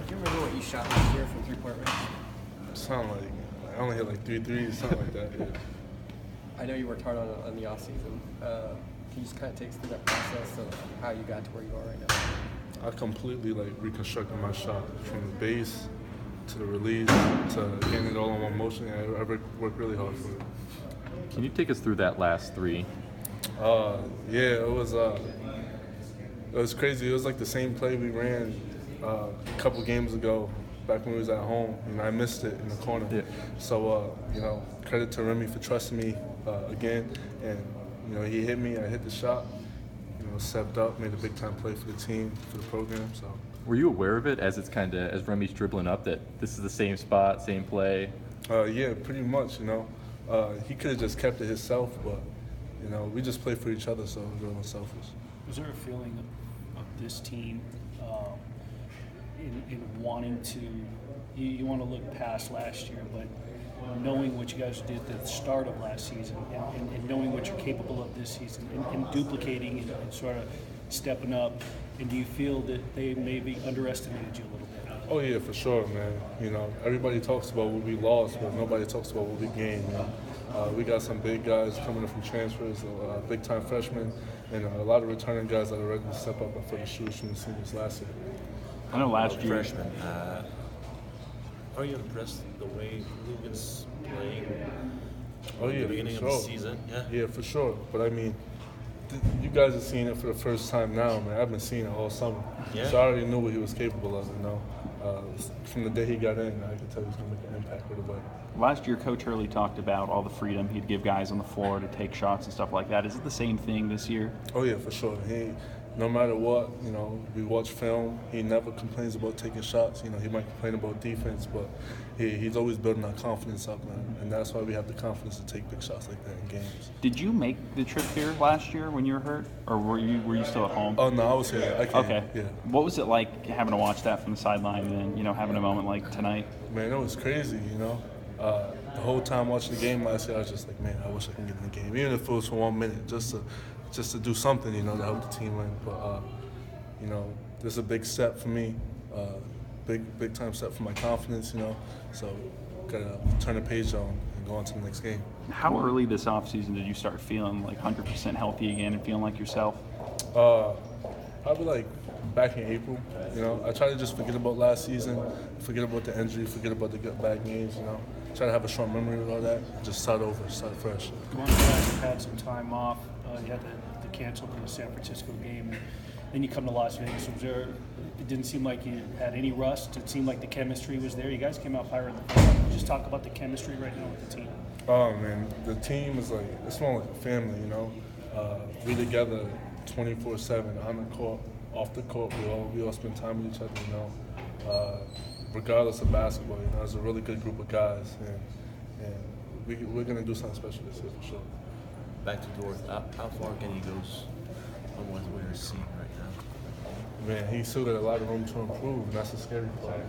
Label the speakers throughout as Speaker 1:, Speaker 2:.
Speaker 1: do you remember what you shot last year from three-point range?
Speaker 2: Something like, I only hit like 3 threes, something like that. Yeah.
Speaker 1: I know you worked hard on the offseason. Can you just kind of take us through that process of how you got to where you are right now?
Speaker 2: I completely like reconstructed my shot from the base to the release to getting it all in one motion. I worked really hard for it.
Speaker 3: Can you take us through that last three?
Speaker 2: Yeah, it was crazy. It was like the same play we ran a couple games ago back when we was at home, and I missed it in the corner.
Speaker 3: Yeah.
Speaker 2: So, credit to Remy for trusting me again. And, he hit me, I hit the shot, stepped up, made a big-time play for the team, for the program. So.
Speaker 3: Were you aware of it as Remy's dribbling up, that this is the same spot, same play?
Speaker 2: Yeah, pretty much, He could have just kept it himself, but, we just play for each other, so it was unselfish.
Speaker 4: Was there a feeling of this team in wanting to, you want to look past last year, but knowing what you guys did at the start of last season and knowing what you're capable of this season and duplicating and sort of stepping up, and do you feel that they maybe underestimated you a little bit?
Speaker 2: Oh yeah, for sure, man. Everybody talks about what we lost, but nobody talks about what we gained. We got some big guys coming in from transfers, big-time freshmen, and a lot of returning guys that are ready to step up for the shoes from the seniors last year.
Speaker 3: I know last year.
Speaker 5: Freshman. Are you impressed the way Lugan's playing at the beginning of the season?
Speaker 2: Yeah, for sure. But I mean, you guys are seeing it for the first time now, man. I've been seeing it all summer.
Speaker 5: Yeah.
Speaker 2: So I already knew what he was capable of, From the day he got in, I could tell he was going to make an impact right away.
Speaker 6: Last year, Coach Hurley talked about all the freedom he'd give guys on the floor to take shots and stuff like that. Is it the same thing this year?
Speaker 2: Oh, yeah, for sure. No matter what, we watch film, he never complains about taking shots. He might complain about defense, but he's always building our confidence up, man. And that's why we have the confidence to take big shots like that in games.
Speaker 6: Did you make the trip here last year when you were hurt, or were you still at home?
Speaker 2: Oh, no, I was here. I came.
Speaker 6: Okay.
Speaker 2: Yeah.
Speaker 6: What was it like having to watch that from the sideline and then, having a moment like tonight?
Speaker 2: Man, it was crazy, The whole time watching the game last year, I was just like, man, I wish I could get in the game, even if it was for 1 minute, just to do something, to help the team win. But, this is a big step for me, big time step for my confidence, So, gotta turn the page on and go on to the next game.
Speaker 6: How early this offseason did you start feeling like 100% healthy again and feeling like yourself?
Speaker 2: Probably like back in April. I try to just forget about last season, forget about the injury, forget about the bad games. Try to have a short memory of all that, and just start over, start fresh.
Speaker 4: Going back, you had some time off. You had the cancel the San Francisco game. Then you come to Las Vegas. It didn't seem like you had any rust. It seemed like the chemistry was there. You guys came out firing the ball. Just talk about the chemistry right now with the team.
Speaker 2: Oh man, the team is it's more like a family. We together 24/7 on the court, off the court. We all spend time with each other. Regardless of basketball, it's a really good group of guys, and we're gonna do something special this year for sure.
Speaker 5: Back to Dorth. How far can he go on what we're seeing right now?
Speaker 2: Man, he still got a lot of room to improve, and that's the scary part.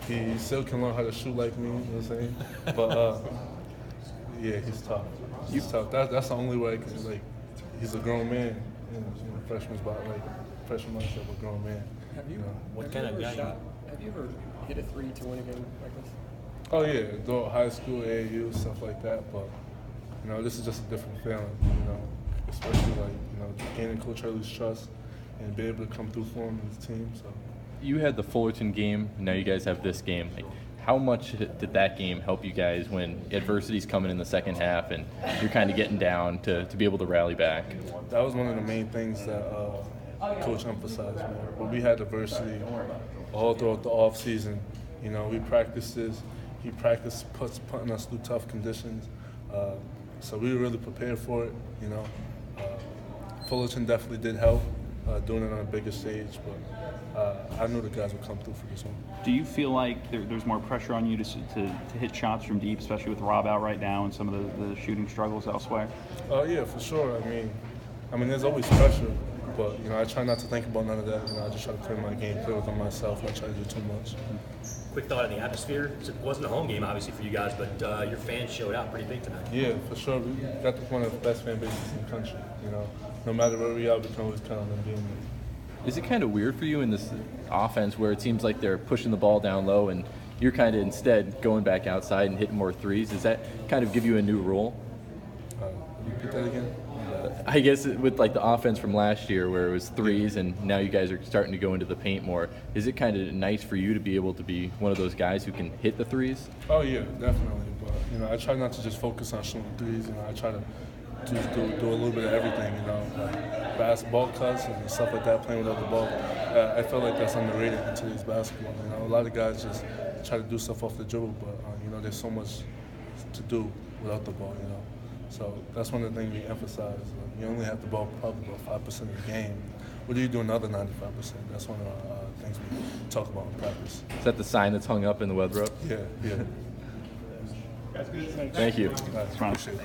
Speaker 2: He still can learn how to shoot like me. You know what I'm saying? But yeah, he's tough. He's tough. That's the only way. Cause he's a grown man. Freshman mindset of a grown man.
Speaker 1: Have you?
Speaker 5: What kind of guy?
Speaker 1: Have you ever hit a three to win a game like this?
Speaker 2: Oh yeah, though high school, AAU, stuff like that. But this is just a different feeling. Especially gaining Coach Hurley's trust and be able to come through for him and his team. So.
Speaker 3: You had the Fullerton game. Now you guys have this game. How much did that game help you guys when adversity's coming in the second half and you're kind of getting down to be able to rally back?
Speaker 2: That was one of the main things that Coach emphasized, man. When we had adversity all throughout the off season, we practiced this. He practiced putting us through tough conditions. So we were really prepared for it, Fullerton definitely did help doing it on a bigger stage, but I knew the guys would come through for this one.
Speaker 6: Do you feel like there's more pressure on you to hit shots from deep, especially with Rob out right now and some of the shooting struggles elsewhere?
Speaker 2: Yeah, for sure. I mean, there's always pressure, but I try not to think about none of that. I just try to play my game, play within myself, not try to do too much.
Speaker 7: Quick thought on the atmosphere. It wasn't a home game, obviously, for you guys, but your fans showed out pretty big tonight.
Speaker 2: Yeah, for sure. We got one of the best fan bases in the country. No matter where we are, we can always count on them being there.
Speaker 3: Is it kind of weird for you in this offense where it seems like they're pushing the ball down low and you're kind of instead going back outside and hitting more threes? Does that kind of give you a new role?
Speaker 2: Repeat that again.
Speaker 3: I guess with like the offense from last year where it was threes and now you guys are starting to go into the paint more, is it kind of nice for you to be able to be one of those guys who can hit the threes?
Speaker 2: Oh yeah, definitely. But you know, I try not to just focus on shooting threes. You know, I try to just do a little bit of everything. You know, like basketball cuts and stuff like that, playing without the ball. I feel like that's underrated in today's basketball. You know, a lot of guys just try to do stuff off the dribble, but you know, there's so much to do without the ball. You know. So that's one of the things we emphasize. You only have the ball probably about 5% of the game. What do you do another 95%? That's one of the things we talk about in practice.
Speaker 3: Is that the sign that's hung up in the weather rope?
Speaker 2: Yeah, yeah.
Speaker 3: Thank you.
Speaker 2: Appreciate it.